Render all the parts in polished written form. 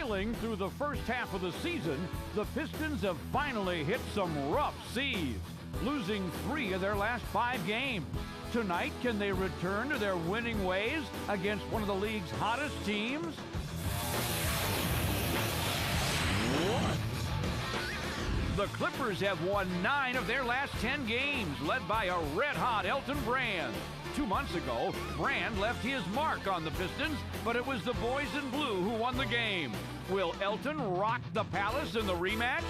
thrilling through the first half of the season, the Pistons have finally hit some rough seas, losing 3 of their last 5 games. Tonight, can they return to their winning ways against one of the league's hottest teams? The Clippers have won 9 of their last 10 games, led by a red-hot Elton Brand. 2 months ago, Brand left his mark on the Pistons, but it was the boys in blue who won the game. Will Elton rock the Palace in the rematch?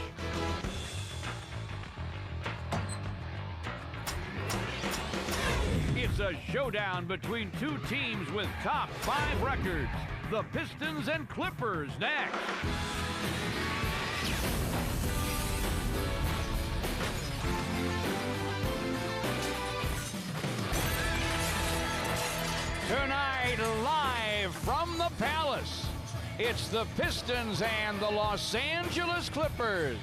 It's a showdown between 2 teams with top 5 records. The Pistons and Clippers next. Tonight, live from the Palace, it's the Pistons and the Los Angeles Clippers.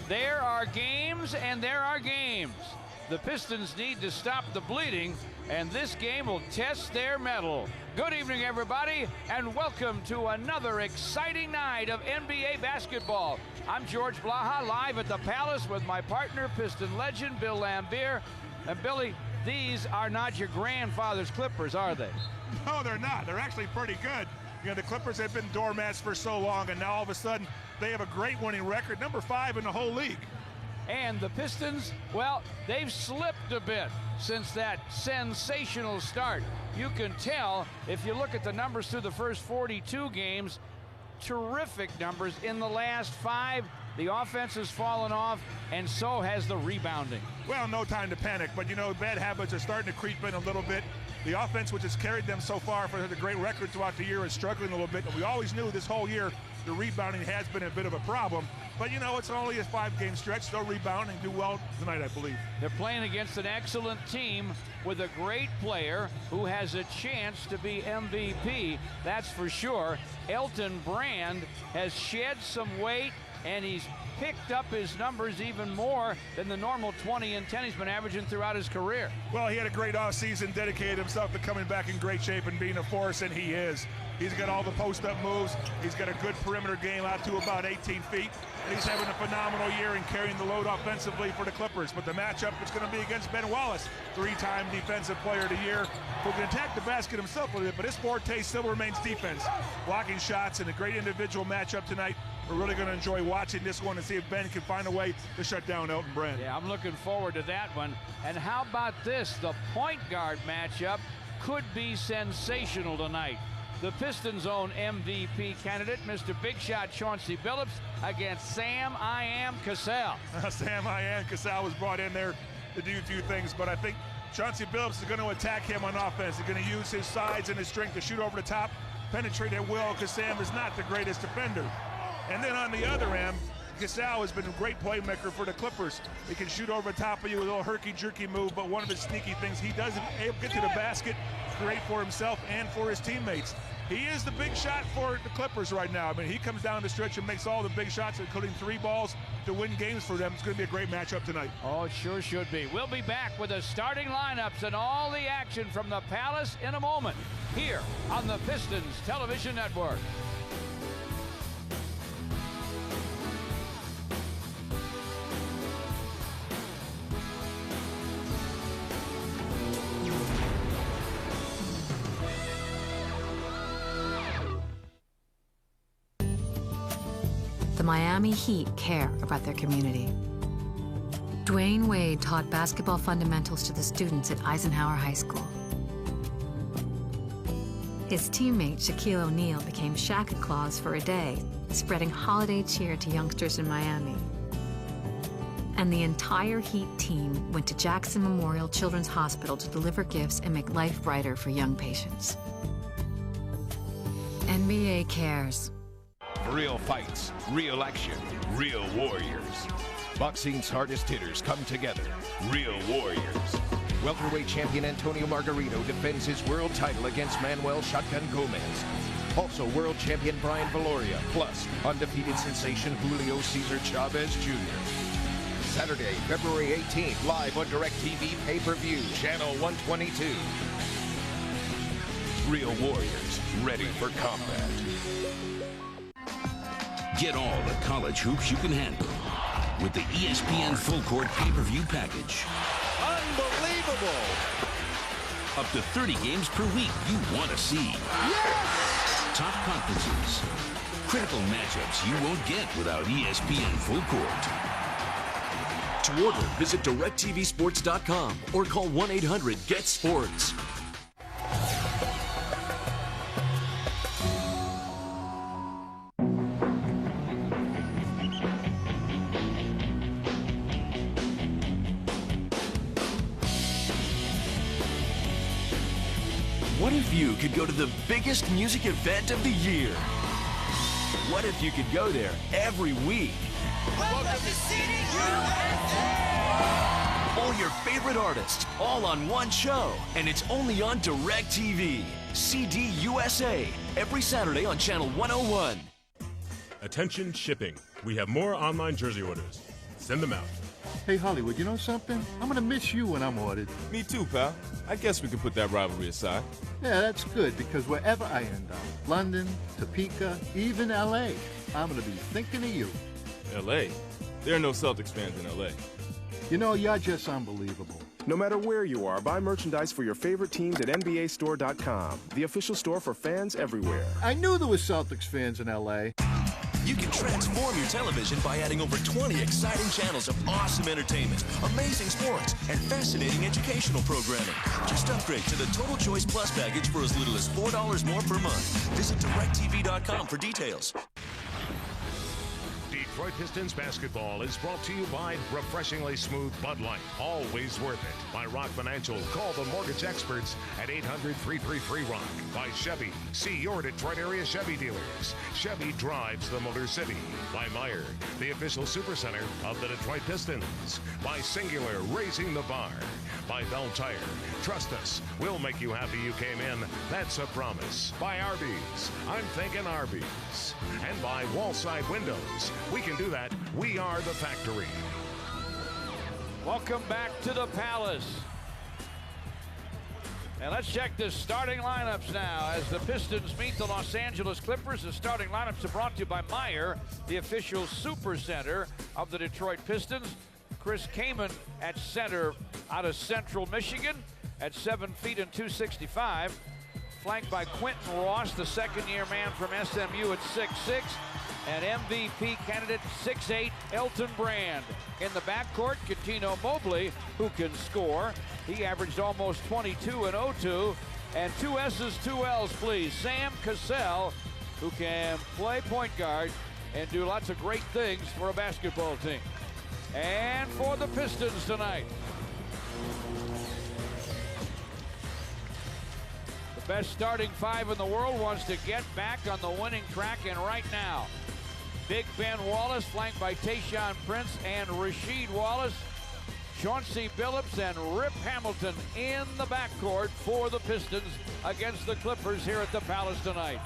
There are games and there are games. The Pistons need to stop the bleeding, and this game will test their mettle. Good evening, everybody, and welcome to another exciting night of NBA basketball. I'm George Blaha, live at the Palace with my partner, Piston legend Bill Laimbeer. And Billy, these are not your grandfather's Clippers, are they? No, they're not. They're actually pretty good. You know, the Clippers have been doormats for so long, and now all of a sudden they have a great winning record, number 5 in the whole league. And the Pistons, well, they've slipped a bit since that sensational start. You can tell if you look at the numbers through the first 42 games, terrific numbers. In the last 5, the offense has fallen off, and so has the rebounding. Well, no time to panic, but you know, bad habits are starting to creep in a little bit. The offense, which has carried them so far for the great record throughout the year, is struggling a little bit. And we always knew this whole year the rebounding has been a bit of a problem. But you know, it's only a 5-game stretch. They'll rebound and do well tonight, I believe. They're playing against an excellent team with a great player who has a chance to be MVP, that's for sure. Elton Brand has shed some weight, and he's picked up his numbers even more than the normal 20 and 10 he's been averaging throughout his career. Well, he had a great offseason, dedicated himself to coming back in great shape and being a force, and he is. He's got all the post-up moves. He's got a good perimeter game out to about 18 feet. And he's having a phenomenal year and carrying the load offensively for the Clippers. But the matchup is going to be against Ben Wallace, 3-time Defensive Player of the Year, who can attack the basket himself with it, but his forte still remains defense. Blocking shots and a great individual matchup tonight. We're really going to enjoy watching this one and see if Ben can find a way to shut down Elton Brand. Yeah, I'm looking forward to that one. And how about this? The point guard matchup could be sensational tonight. The Pistons' own MVP candidate, Mr. Big Shot Chauncey Billups, against Sam I Am Cassell. Sam I Am Cassell was brought in there to do a few things, but I think Chauncey Billups is going to attack him on offense. He's going to use his size and his strength to shoot over the top, penetrate at will, because Sam is not the greatest defender. And then on the other end, Gasol has been a great playmaker for the Clippers. He can shoot over the top of you with a little herky-jerky move, but one of his sneaky things, he doesn't get to the basket, create for himself and for his teammates. He is the big shot for the Clippers right now. I mean, he comes down the stretch and makes all the big shots, including 3 balls to win games for them. It's going to be a great matchup tonight. Oh, it sure should be. We'll be back with the starting lineups and all the action from the Palace in a moment, here on the Pistons Television Network. The Miami Heat care about their community. Dwayne Wade taught basketball fundamentals to the students at Eisenhower High School. His teammate Shaquille O'Neal became Shaq Claus for a day, spreading holiday cheer to youngsters in Miami. And the entire Heat team went to Jackson Memorial Children's Hospital to deliver gifts and make life brighter for young patients. NBA cares. Real fights, real action, real warriors. Boxing's hardest hitters come together. Real warriors. Welterweight champion Antonio Margarito defends his world title against Manuel Shotgun Gomez. Also world champion Brian Valoria, plus undefeated sensation Julio Cesar Chavez Jr. Saturday, February 18th, live on DirecTV pay-per-view, channel 122. Real warriors, ready for combat. Get all the college hoops you can handle with the ESPN Full Court pay-per-view package. Unbelievable! Up to 30 games per week you want to see. Yes! Top conferences. Critical matchups you won't get without ESPN Full Court. To order, visit directvsports.com or call 1-800-GET-SPORTS. What if you could go to the biggest music event of the year? What if you could go there every week? Welcome to CD USA! All your favorite artists, all on one show. And it's only on DirecTV. CD USA, every Saturday on Channel 101. Attention shipping. We have more online jersey orders. Send them out. Hey, Hollywood, you know something? I'm going to miss you when I'm ordered. Me too, pal. I guess we can put that rivalry aside. Yeah, that's good, because wherever I end up, London, Topeka, even L.A., I'm going to be thinking of you. L.A.? There are no Celtics fans in L.A. You know, you're just unbelievable. No matter where you are, buy merchandise for your favorite teams at NBAstore.com, the official store for fans everywhere. I knew there were Celtics fans in L.A. You can transform your television by adding over 20 exciting channels of awesome entertainment, amazing sports, and fascinating educational programming. Just upgrade to the Total Choice Plus package for as little as $4 more per month. Visit DirecTV.com for details. Detroit Pistons basketball is brought to you by refreshingly smooth Bud Light. Always worth it. By Rock Financial. Call the mortgage experts at 800-333-ROCK. By Chevy. See your Detroit area Chevy dealers. Chevy drives the Motor City. By Meyer, the official supercenter of the Detroit Pistons. By Singular, raising the bar. By Bell Tire. Trust us, we'll make you happy you came in. That's a promise. By Arby's. I'm thinking Arby's. And by Wallside Windows. We can do that. We are the factory. Welcome back to the Palace. And let's check the starting lineups now as the Pistons meet the Los Angeles Clippers. The starting lineups are brought to you by Meyer, the official super center of the Detroit Pistons. Chris Kaman at center out of Central Michigan at 7 feet and 265. Flanked by Quentin Ross, the second-year man from SMU at 6'6". And MVP candidate 6'8", Elton Brand. In the backcourt, Coutinho Mobley, who can score. He averaged almost 22 and 02. And two S's, two L's, please. Sam Cassell, who can play point guard and do lots of great things for a basketball team. And for the Pistons tonight, the best starting five in the world wants to get back on the winning track, and right now, Big Ben Wallace, flanked by Tayshaun Prince and Rasheed Wallace, Chauncey Billups and Rip Hamilton in the backcourt for the Pistons against the Clippers here at the Palace tonight.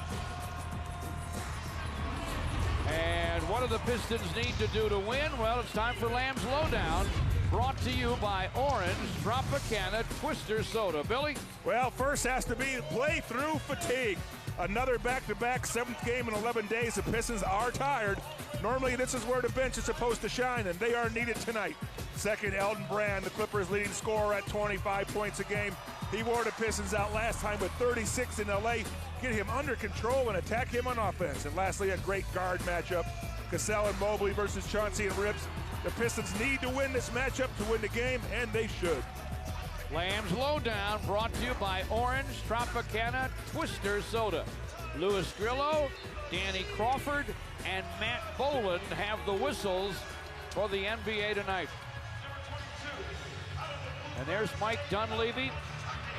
And what do the Pistons need to do to win? Well, it's time for Lamb's Lowdown, brought to you by Orange Tropicana Twister Soda. Billy? Well, first has to be play through fatigue. Another back-to-back, seventh game in 11 days. The Pistons are tired. Normally, this is where the bench is supposed to shine, and they are needed tonight. Second, Elton Brand, the Clippers' leading scorer at 25 points a game. He wore the Pistons out last time with 36 in L.A. Get him under control and attack him on offense. And lastly, a great guard matchup. Cassell and Mobley versus Chauncey and Rips. The Pistons need to win this matchup to win the game, and they should. Lamb's Lowdown brought to you by Orange Tropicana Twister Soda. Louis Grillo, Danny Crawford, and Matt Boland have the whistles for the NBA tonight. And there's Mike Dunleavy,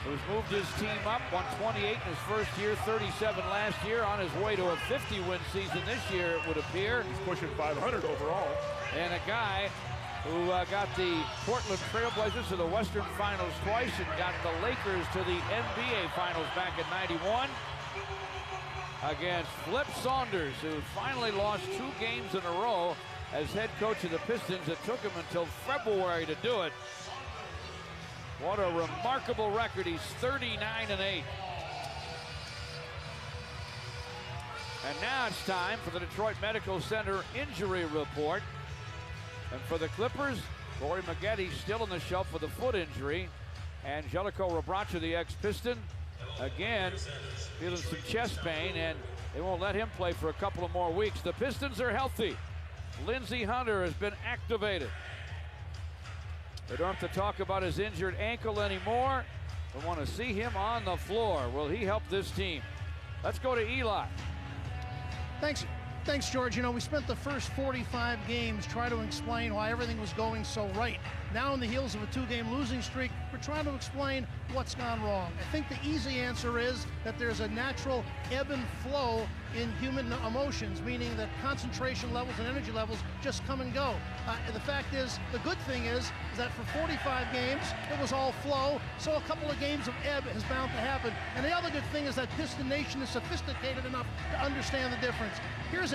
who's moved his team up, won 28 in his first year, 37 last year, on his way to a 50-win season this year, it would appear. He's pushing 500 overall. And a guy who got the Portland Trailblazers to the Western Finals twice and got the Lakers to the NBA Finals back in '91 against Flip Saunders, who finally lost 2 games in a row as head coach of the Pistons. It took him until February to do it. What a remarkable record. He's 39-8. And now it's time for the Detroit Medical Center injury report. And for the Clippers, Corey Maggette still on the shelf with a foot injury. Angelico Rabracha, the ex-Piston, again feeling some chest pain, and they won't let him play for a couple of more weeks. The Pistons are healthy. Lindsey Hunter has been activated. They don't have to talk about his injured ankle anymore. They want to see him on the floor. Will he help this team? Let's go to Eli. Thanks, George. You know, we spent the first 45 games trying to explain why everything was going so right. Now, on the heels of a 2-game losing streak, we're trying to explain what's gone wrong. I think the easy answer is that there's a natural ebb and flow in human emotions, meaning that concentration levels and energy levels just come and go. And the fact is, the good thing is that for 45 games, it was all flow, so a couple of games of ebb is bound to happen. And the other good thing is that Piston Nation is sophisticated enough to understand the difference. Here's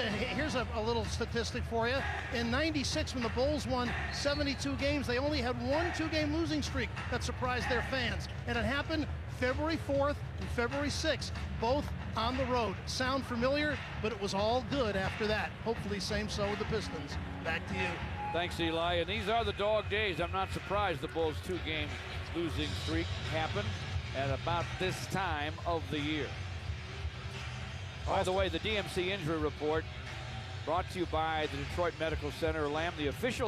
a little statistic for you. In '96, when the Bulls won 72 games, they only had one 2-game losing streak that surprised their fans. And it happened February 4th and February 6th, both on the road. Sound familiar? But it was all good after that. Hopefully same so with the Pistons. Back to you. Thanks, Eli. And these are the dog days. I'm not surprised the Bulls' 2-game losing streak happened at about this time of the year. By the way, the DMC injury report brought to you by the Detroit Medical Center. Lamb, the official